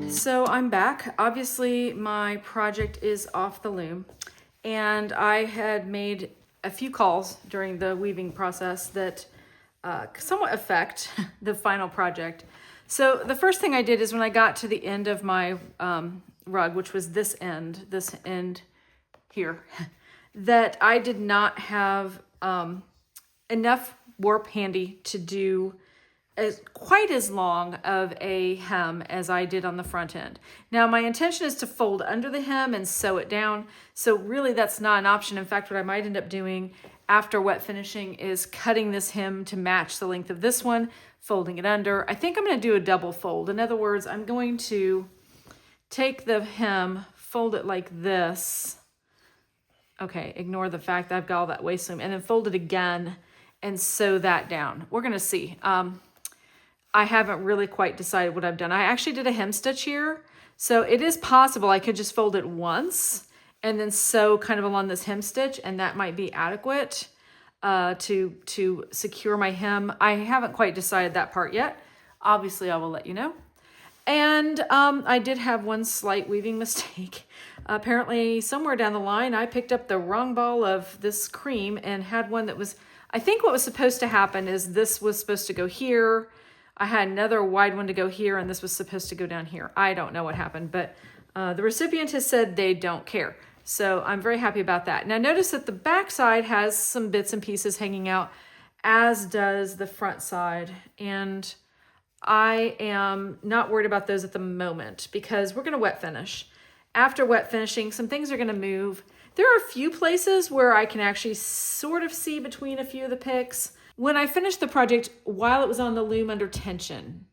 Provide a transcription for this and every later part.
So I'm back. Obviously my project is off the loom, and I had made a few calls during the weaving process that somewhat affect the final project. So the first thing I did is when I got to the end of my rug, which was this end here, that I did not have enough warp handy to do quite as long of a hem as I did on the front end. Now my intention is to fold under the hem and sew it down. So really that's not an option. In fact, what I might end up doing after wet finishing is cutting this hem to match the length of this one, folding it under. I think I'm going to do a double fold. In other words, I'm going to take the hem, fold it like this. Okay, ignore the fact that I've got all that waist loom, and then fold it again and sew that down. We're going to see. I haven't really quite decided what I've done. I actually did a hem stitch here. So it is possible I could just fold it once and then sew kind of along this hem stitch, and that might be adequate to secure my hem. I haven't quite decided that part yet. Obviously, I will let you know. And I did have one slight weaving mistake. Apparently, somewhere down the line, I picked up the wrong ball of this cream and had one that was, I think what was supposed to happen is this was supposed to go here. I had another wide one to go here, and this was supposed to go down here. I don't know what happened, but the recipient has said they don't care. So I'm very happy about that. Now notice that the back side has some bits and pieces hanging out, as does the front side. And I am not worried about those at the moment because we're gonna wet finish. After wet finishing, some things are gonna move. There are a few places where I can actually sort of see between a few of the picks. When I finished the project, while it was on the loom under tension,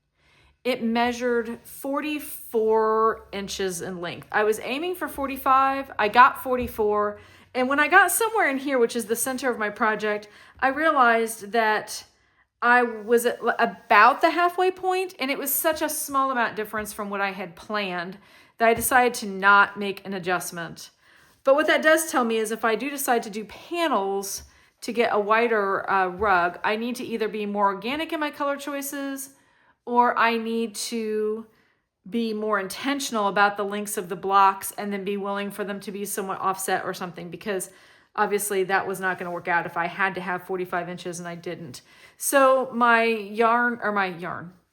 it measured 44 inches in length. I was aiming for 45, I got 44, and when I got somewhere in here, which is the center of my project, I realized that I was at about the halfway point, and it was such a small amount difference from what I had planned that I decided to not make an adjustment. But what that does tell me is if I do decide to do panels to get a wider rug, I need to either be more organic in my color choices, or I need to be more intentional about the lengths of the blocks and then be willing for them to be somewhat offset or something, because obviously that was not going to work out if I had to have 45 inches and I didn't. So my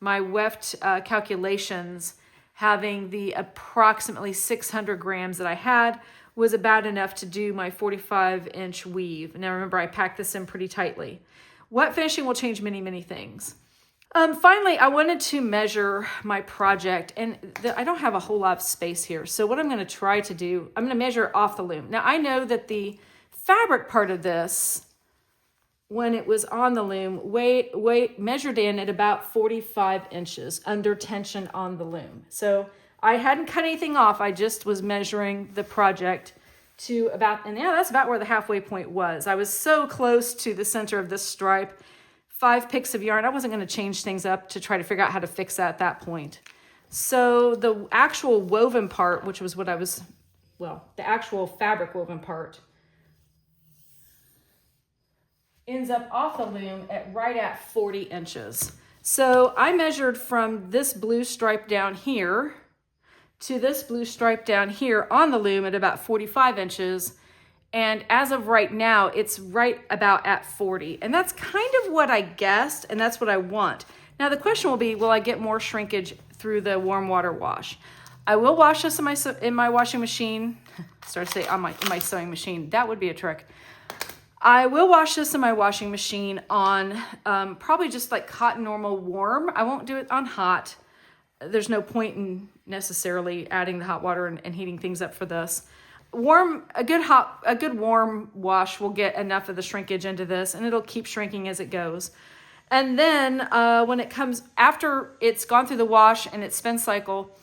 Weft calculations, having the approximately 600 grams that I had, was about enough to do my 45-inch weave. Now remember, I packed this in pretty tightly. Wet finishing will change many, many things. Finally, I wanted to measure my project, and I don't have a whole lot of space here. So what I'm going to try to do, I'm going to measure off the loom. Now I know that the fabric part of this, when it was on the loom, measured in at about 45 inches under tension on the loom. So I hadn't cut anything off. I just was measuring the project to about, and yeah, that's about where the halfway point was. I was so close to the center of this stripe. 5 picks of yarn. I wasn't going to change things up to try to figure out how to fix that at that point. So the actual woven part, which was what I was, well, the actual fabric woven part, ends up off the loom at right at 40 inches. So I measured from this blue stripe down here to this blue stripe down here on the loom at about 45 inches. And as of right now, it's right about at 40. And that's kind of what I guessed, and that's what I want. Now the question will be, will I get more shrinkage through the warm water wash? I will wash this in my washing machine. Start to say in my sewing machine. That would be a trick. I will wash this in my washing machine on probably just like cotton normal warm. I won't do it on hot. There's no point in necessarily adding the hot water and heating things up for this. A good warm wash will get enough of the shrinkage into this, and it'll keep shrinking as it goes. And then when it comes, after it's gone through the wash and its spin cycle,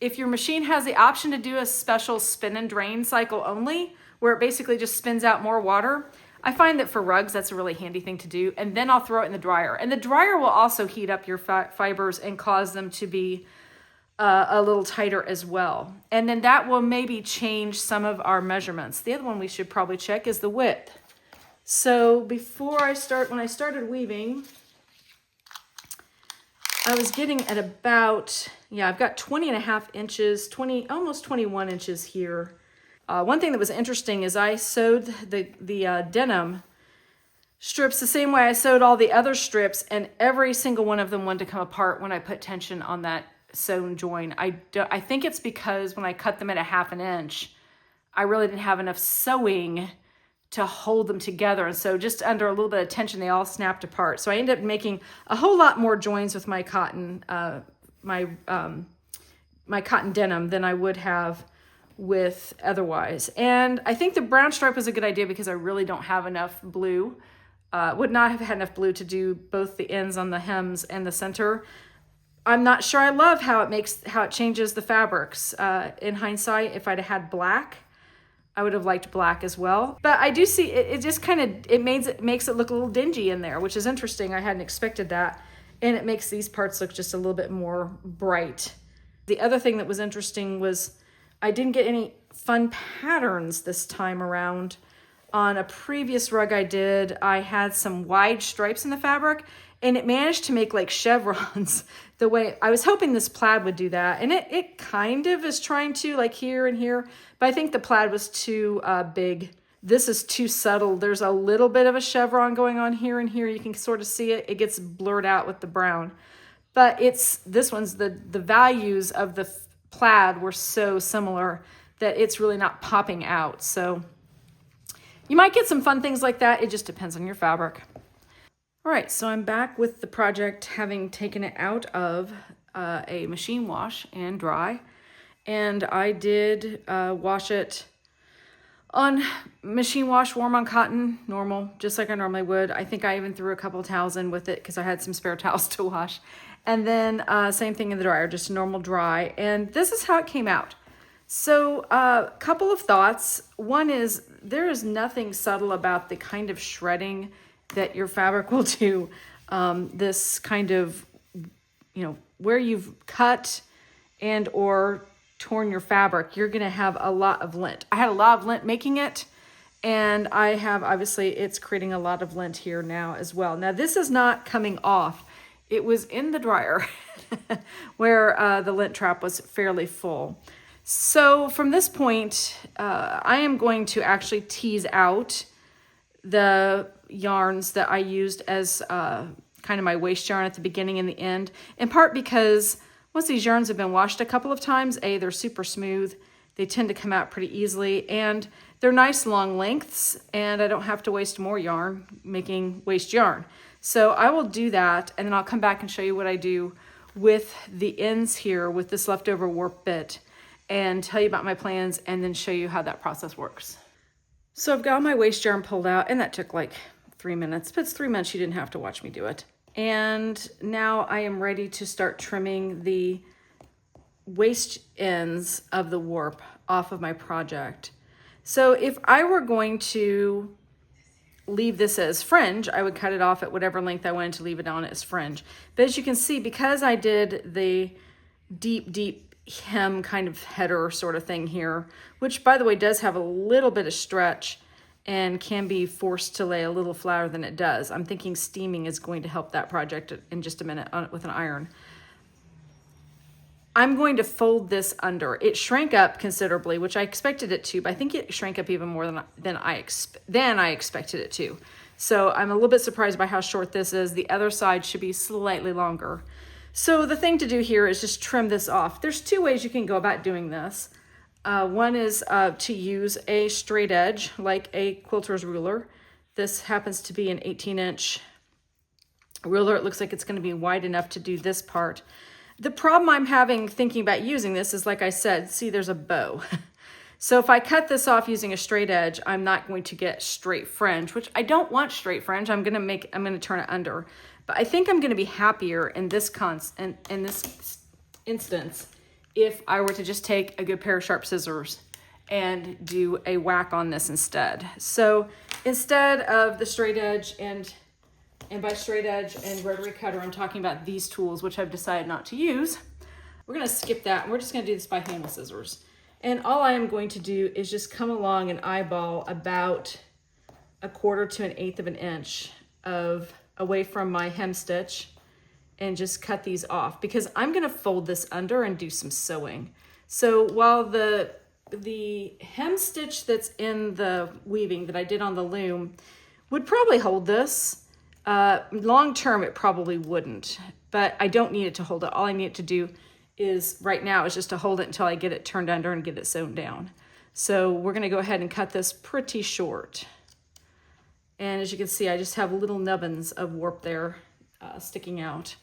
if your machine has the option to do a special spin and drain cycle only, where it basically just spins out more water, I find that for rugs, that's a really handy thing to do. And then I'll throw it in the dryer. And the dryer will also heat up your fibers and cause them to be a little tighter as well. And then that will maybe change some of our measurements. The other one we should probably check is the width. So when I started weaving, I was getting at about, I've got 20.5 inches, almost 21 inches here. One thing that was interesting is I sewed the denim strips the same way I sewed all the other strips, and every single one of them wanted to come apart when I put tension on that sewn join. I think it's because when I cut them at a 1/2 inch, I really didn't have enough sewing to hold them together. And so just under a little bit of tension, they all snapped apart. So I ended up making a whole lot more joins with my cotton, my cotton denim than I would have with otherwise. And I think the brown stripe was a good idea because I really don't have enough blue. Would not have had enough blue to do both the ends on the hems and the center. I'm not sure I love how it changes the fabrics. In hindsight, if I'd had black, I would have liked black as well. But I do see it just kind of, it makes it look a little dingy in there, which is interesting. I hadn't expected that. And it makes these parts look just a little bit more bright. The other thing that was interesting was I didn't get any fun patterns this time around. On a previous rug I did, I had some wide stripes in the fabric, and it managed to make like chevrons the way I was hoping this plaid would do that. And it kind of is trying to, like here and here, but I think the plaid was too big. This is too subtle. There's a little bit of a chevron going on here and here. You can sort of see it. It gets blurred out with the brown. But this one's the values of the plaid were so similar that it's really not popping out. So you might get some fun things like that. It just depends on your fabric. All right, so I'm back with the project, having taken it out of a machine wash and dry. And I did wash it on machine wash, warm on cotton, normal, just like I normally would. I think I even threw a couple towels in with it because I had some spare towels to wash. And then same thing in the dryer, just normal dry. And this is how it came out. So a couple of thoughts. One is there is nothing subtle about the kind of shredding that your fabric will do. This kind of, where you've cut and or torn your fabric, you're going to have a lot of lint. I had a lot of lint making it, and I have, obviously, it's creating a lot of lint here now as well. Now, this is not coming off. It was in the dryer where the lint trap was fairly full. So from this point, I am going to actually tease out the yarns that I used as kind of my waste yarn at the beginning and the end, in part because once these yarns have been washed a couple of times, they're super smooth. They tend to come out pretty easily, and they're nice long lengths, and I don't have to waste more yarn making waste yarn. So I will do that, and then I'll come back and show you what I do with the ends here with this leftover warp bit, and tell you about my plans, and then show you how that process works. So I've got my waste yarn pulled out, and that took like 3 minutes, but it's 3 minutes. You didn't have to watch me do it. And now I am ready to start trimming the waste ends of the warp off of my project. So if I were going to leave this as fringe, I would cut it off at whatever length I wanted to leave it on as fringe. But as you can see, because I did the deep hem kind of header sort of thing here, which by the way does have a little bit of stretch and can be forced to lay a little flatter than it does. I'm thinking steaming is going to help that project in just a minute with an iron. I'm going to fold this under. It shrank up considerably, which I expected it to, but I think it shrank up even more than I expected it to. So I'm a little bit surprised by how short this is. The other side should be slightly longer. So the thing to do here is just trim this off. There's two ways you can go about doing this. One is to use a straight edge, like a quilter's ruler. This happens to be an 18-inch ruler. It looks like it's going to be wide enough to do this part. The problem I'm having thinking about using this is, like I said, see, there's a bow. So if I cut this off using a straight edge, I'm not going to get straight fringe, which I don't want straight fringe. I'm going to turn it under. But I think I'm going to be happier in this instance if I were to just take a good pair of sharp scissors and do a whack on this instead. So instead of the straight edge, and by straight edge and rotary cutter, I'm talking about these tools, which I've decided not to use. We're going to skip that, and we're just going to do this by handle scissors. And all I am going to do is just come along and eyeball about 1/4 to 1/8 of an inch away from my hem stitch and just cut these off because I'm gonna fold this under and do some sewing. So while the hem stitch that's in the weaving that I did on the loom would probably hold this, long term it probably wouldn't, but I don't need it to hold it. All I need it to do is right now is just to hold it until I get it turned under and get it sewn down. So we're gonna go ahead and cut this pretty short. And as you can see, I just have little nubbins of warp there sticking out.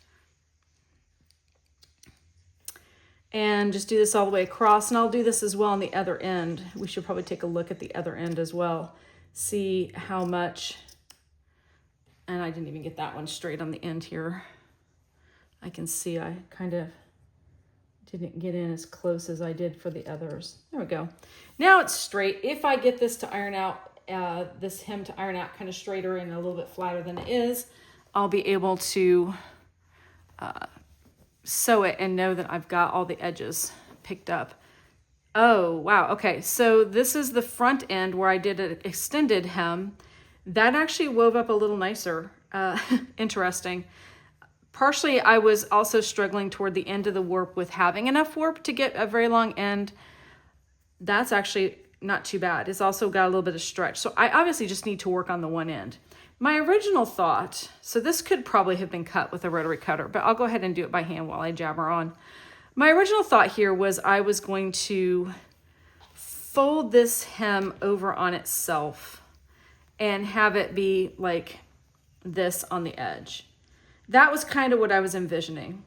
And just do this all the way across, and I'll do this as well on the other end. We should probably take a look at the other end as well, see how much, and I didn't even get that one straight on the end here. I can see I kind of didn't get in as close as I did for the others. There we go. Now it's straight. If I get this to iron out, this hem to iron out kind of straighter and a little bit flatter than it is, I'll be able to sew it and know that I've got all the edges picked up. Oh, wow. Okay, so this is the front end where I did an extended hem. That actually wove up a little nicer. Interesting. Partially, I was also struggling toward the end of the warp with having enough warp to get a very long end. That's actually not too bad. It's also got a little bit of stretch. So I obviously just need to work on the one end. My original thought, so this could probably have been cut with a rotary cutter, but I'll go ahead and do it by hand while I jabber on. My original thought here was I was going to fold this hem over on itself and have it be like this on the edge. That was kind of what I was envisioning.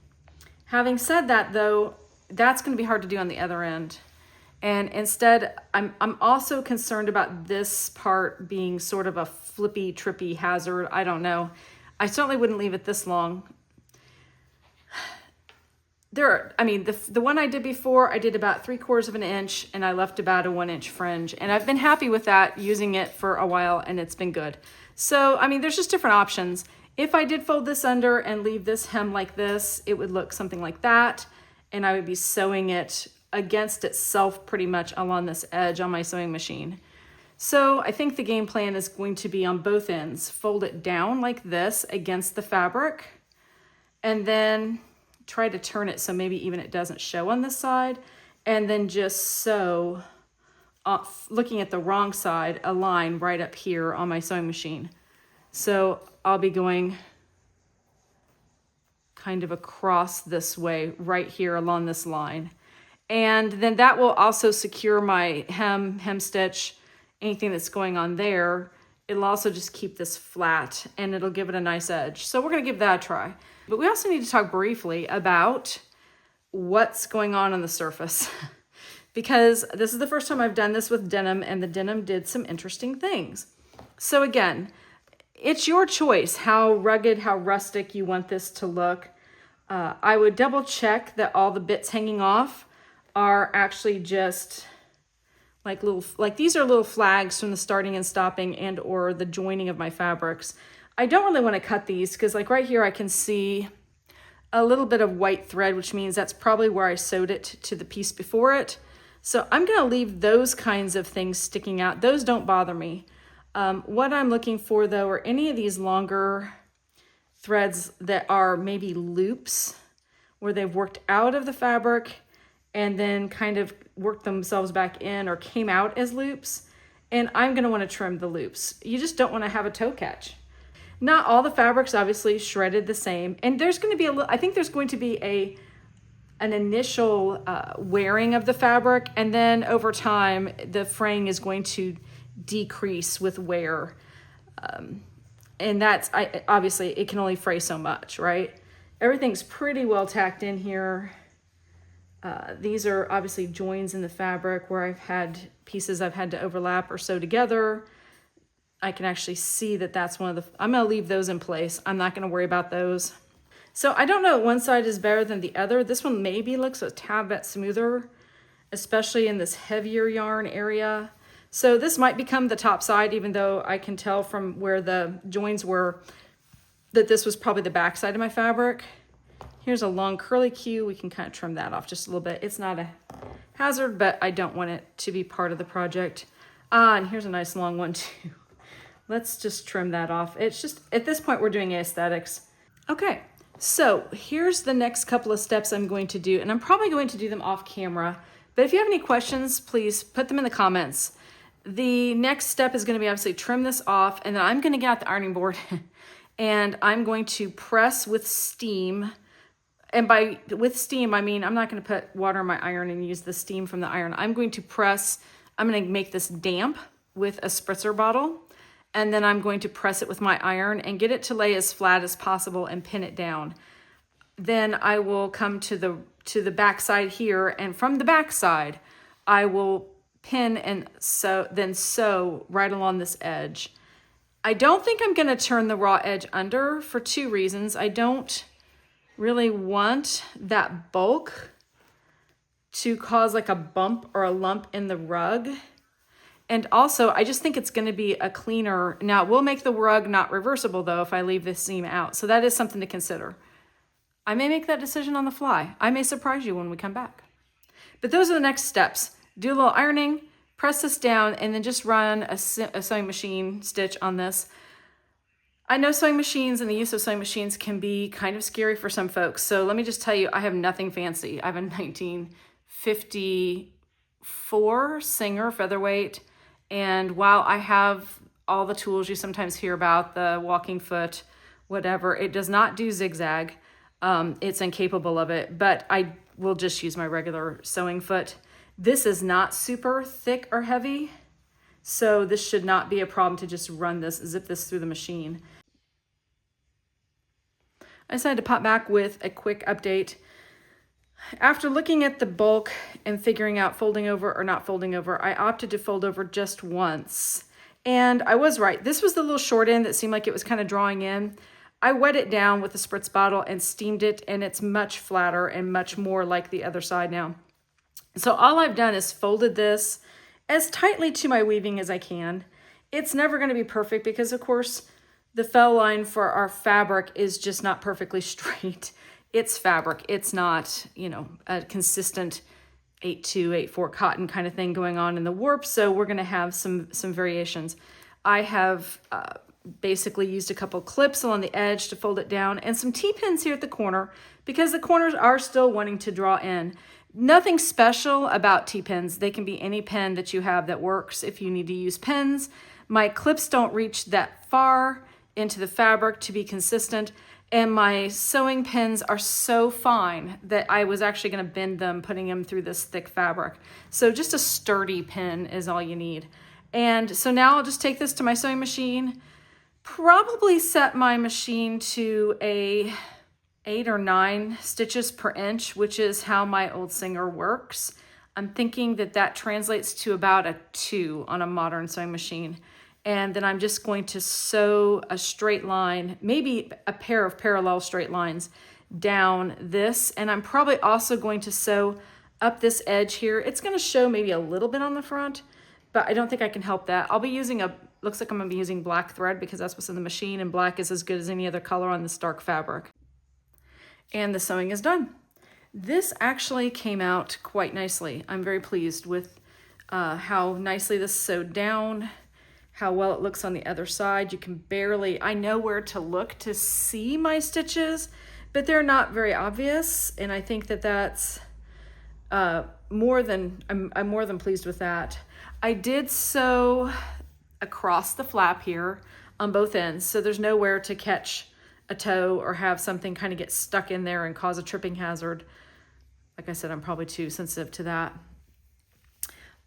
Having said that though, that's going to be hard to do on the other end. And instead, I'm also concerned about this part being sort of a flippy, trippy hazard. I don't know. I certainly wouldn't leave it this long. The one I did before, I did about 3/4 of an inch and I left about a 1-inch fringe. And I've been happy with that, using it for a while, and it's been good. So, there's just different options. If I did fold this under and leave this hem like this, it would look something like that. And I would be sewing it against itself pretty much along this edge on my sewing machine. So I think the game plan is going to be on both ends. Fold it down like this against the fabric and then try to turn it so maybe even it doesn't show on this side, and then just sew, looking at the wrong side, a line right up here on my sewing machine. So I'll be going kind of across this way right here along this line. And then that will also secure my hem stitch, anything that's going on there. It'll also just keep this flat and it'll give it a nice edge. So we're gonna give that a try. But we also need to talk briefly about what's going on the surface because this is the first time I've done this with denim, and the denim did some interesting things. So again, it's your choice how rugged, how rustic you want this to look. I would double check that all the bits hanging off are actually just like these are little flags from the starting and stopping and or the joining of my fabrics. I don't really want to cut these because like right here I can see a little bit of white thread, which means that's probably where I sewed it to the piece before it. So I'm going to leave those kinds of things sticking out. Those don't bother me. What I'm looking for though are any of these longer threads that are maybe loops where they've worked out of the fabric and then kind of worked themselves back in or came out as loops. And I'm gonna wanna trim the loops. You just don't wanna have a toe catch. Not all the fabrics obviously shredded the same. And there's gonna be I think there's going to be an initial wearing of the fabric, and then over time, the fraying is going to decrease with wear. And that's, obviously it can only fray so much, right? Everything's pretty well tacked in here. These are obviously joins in the fabric where I've had pieces I've had to overlap or sew together. I can actually see that that's one of the, I'm gonna leave those in place. I'm not gonna worry about those. So I don't know if one side is better than the other. This one maybe looks a tad bit smoother, especially in this heavier yarn area. So this might become the top side, even though I can tell from where the joins were that this was probably the back side of my fabric. Here's a long curly Q. We can kind of trim that off just a little bit. It's not a hazard, but I don't want it to be part of the project. And here's a nice long one too. let's just trim that off. It's just, at this point, we're doing aesthetics. Okay, so here's the next couple of steps I'm going to do, and I'm probably going to do them off camera, but if you have any questions, please put them in the comments. The next step is going to be obviously trim this off, and then I'm going to get out the ironing board and I'm going to press with steam. And with steam, I mean, I'm not going to put water in my iron and use the steam from the iron. I'm going to make this damp with a spritzer bottle, and then I'm going to press it with my iron and get it to lay as flat as possible and pin it down. Then I will come to the back side here, and from the back side, I will pin and sew right along this edge. I don't think I'm going to turn the raw edge under for two reasons. I don't really want that bulk to cause like a bump or a lump in the rug. And also, I just think it's going to be a cleaner. Now, it will make the rug not reversible, though, if I leave this seam out. So that is something to consider. I may make that decision on the fly. I may surprise you when we come back. But those are the next steps. Do a little ironing, press this down, and then just run a sewing machine stitch on this. I know sewing machines and the use of sewing machines can be kind of scary for some folks. So let me just tell you, I have nothing fancy. I have a 1954 Singer featherweight. And while I have all the tools you sometimes hear about, the walking foot, whatever, it does not do zigzag. It's incapable of it, but I will just use my regular sewing foot. This is not super thick or heavy, so this should not be a problem to just zip this through the machine. I decided to pop back with a quick update. After looking at the bulk and figuring out folding over or not folding over, I opted to fold over just once. And I was right. This was the little short end that seemed like it was kind of drawing in. I wet it down with a spritz bottle and steamed it, and it's much flatter and much more like the other side now. So all I've done is folded this as tightly to my weaving as I can. It's never going to be perfect because, of course, the fell line for our fabric is just not perfectly straight. It's fabric. It's not, a consistent 8-2, 8-4 cotton kind of thing going on in the warp. So we're going to have some variations. I have basically used a couple clips along the edge to fold it down and some T-pins here at the corner because the corners are still wanting to draw in. Nothing special about T-pins. They can be any pin that you have that works if you need to use pins. My clips don't reach that far into the fabric to be consistent. And my sewing pins are so fine that I was actually going to bend them, putting them through this thick fabric. So just a sturdy pin is all you need. And so now I'll just take this to my sewing machine, probably set my machine to a 8 or 9 stitches per inch, which is how my old Singer works. I'm thinking that translates to about a 2 on a modern sewing machine. And then I'm just going to sew a straight line, maybe a pair of parallel straight lines down this. And I'm probably also going to sew up this edge here. It's going to show maybe a little bit on the front, but I don't think I can help that. I'll be using looks like I'm going to be using black thread because that's what's in the machine, and black is as good as any other color on this dark fabric. And the sewing is done. This actually came out quite nicely. I'm very pleased with how nicely this sewed down, how well it looks on the other side. You can barely, I know where to look to see my stitches, but they're not very obvious. And I think that's I'm more than pleased with that. I did sew across the flap here on both ends, so there's nowhere to catch a toe or have something kind of get stuck in there and cause a tripping hazard. Like I said, I'm probably too sensitive to that.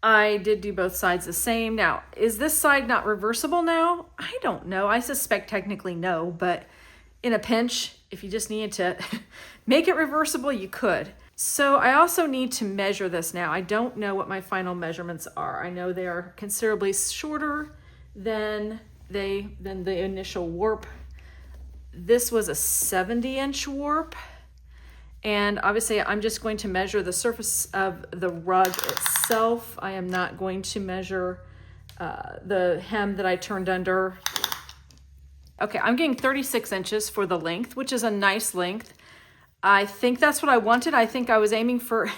I did do both sides the same. Now, is this side not reversible now? I don't know. I suspect technically no, but in a pinch, if you just needed to make it reversible, you could. So I also need to measure this now. I don't know what my final measurements are. I know they are considerably shorter than the initial warp. This was a 70-inch warp. And obviously I'm just going to measure the surface of the rug itself. I am not going to measure the hem that I turned under. Okay, I'm getting 36 inches for the length, which is a nice length. I think that's what I wanted. I think I was aiming for,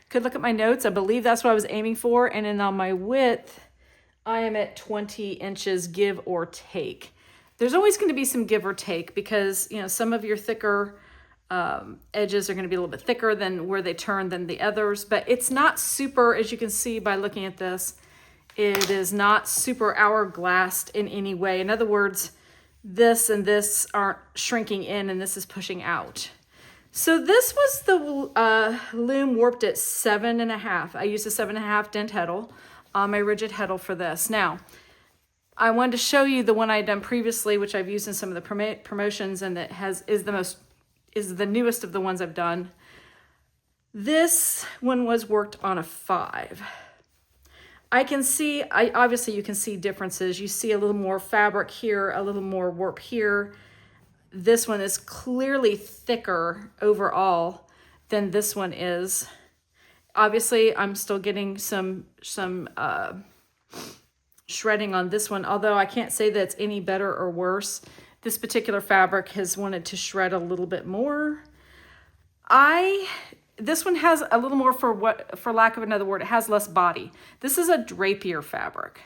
could look at my notes. I believe that's what I was aiming for. And then on my width, I am at 20 inches, give or take. There's always going to be some give or take because, you know, some of your thicker edges are going to be a little bit thicker than where they turn than the others, but it's not super, as you can see by looking at this, it is not super hourglassed in any way. In other words, this and this aren't shrinking in and this is pushing out. So this was the loom warped at 7.5. I used a 7.5 dent Heddle on my rigid Heddle for this. Now, I wanted to show you the one I had done previously, which I've used in some of the promotions, and that is the newest of the ones I've done. This one was worked on a 5. Obviously you can see differences. You see a little more fabric here, a little more warp here. This one is clearly thicker overall than this one is. Obviously I'm still getting some shredding on this one, although I can't say that it's any better or worse. This particular fabric has wanted to shred a little bit more. This one has a little more, for lack of another word, it has less body. This is a drapier fabric.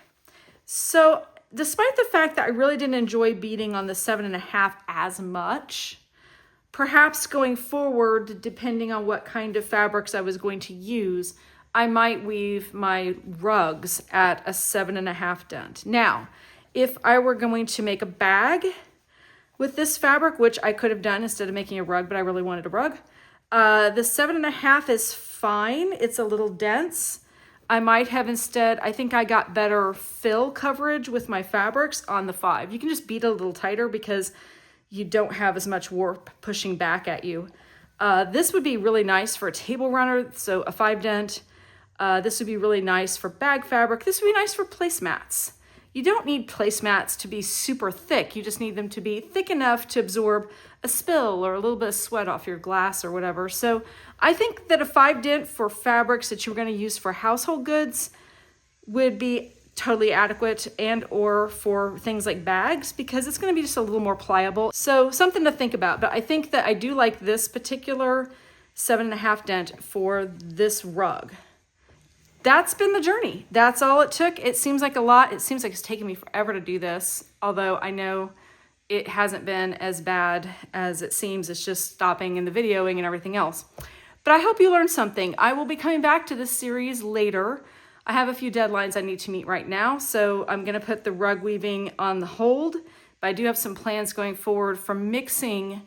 So despite the fact that I really didn't enjoy beading on the 7.5 as much, perhaps going forward, depending on what kind of fabrics I was going to use, I might weave my rugs at a 7.5 dent. Now, if I were going to make a bag with this fabric, which I could have done instead of making a rug, but I really wanted a rug, the 7.5 is fine. It's a little dense. I might have instead, I think I got better fill coverage with my fabrics on the 5. You can just beat it a little tighter because you don't have as much warp pushing back at you. This would be really nice for a table runner, so a 5 dent. This would be really nice for bag fabric. This would be nice for placemats. You don't need placemats to be super thick. You just need them to be thick enough to absorb a spill or a little bit of sweat off your glass or whatever. So I think that a 5 dent for fabrics that you're going to use for household goods would be totally adequate, and or for things like bags, because it's going to be just a little more pliable. So something to think about. But I think that I do like this particular 7.5 dent for this rug. That's been the journey. That's all it took. It seems like a lot. It seems like it's taken me forever to do this, although I know it hasn't been as bad as it seems. It's just stopping in the videoing and everything else. But I hope you learned something. I will be coming back to this series later. I have a few deadlines I need to meet right now, so I'm going to put the rug weaving on the hold, but I do have some plans going forward for mixing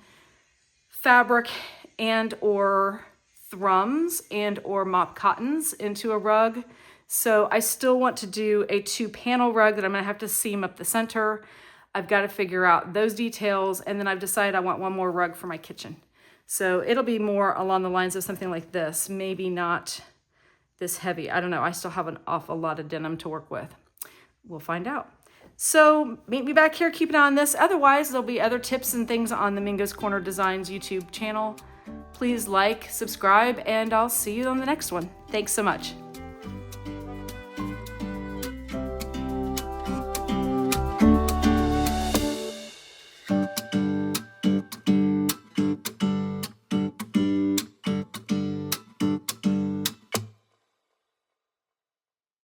fabric and or thrums and or mop cottons into a rug. So I still want to do a 2-panel rug that I'm going to have to seam up the center. I've got to figure out those details, and then I've decided I want one more rug for my kitchen. So it'll be more along the lines of something like this, maybe not this heavy. I don't know. I still have an awful lot of denim to work with. We'll find out. So meet me back here, keep an eye on this. Otherwise, there'll be other tips and things on the Mingo's Corner Designs YouTube channel. Please like, subscribe, and I'll see you on the next one. Thanks so much.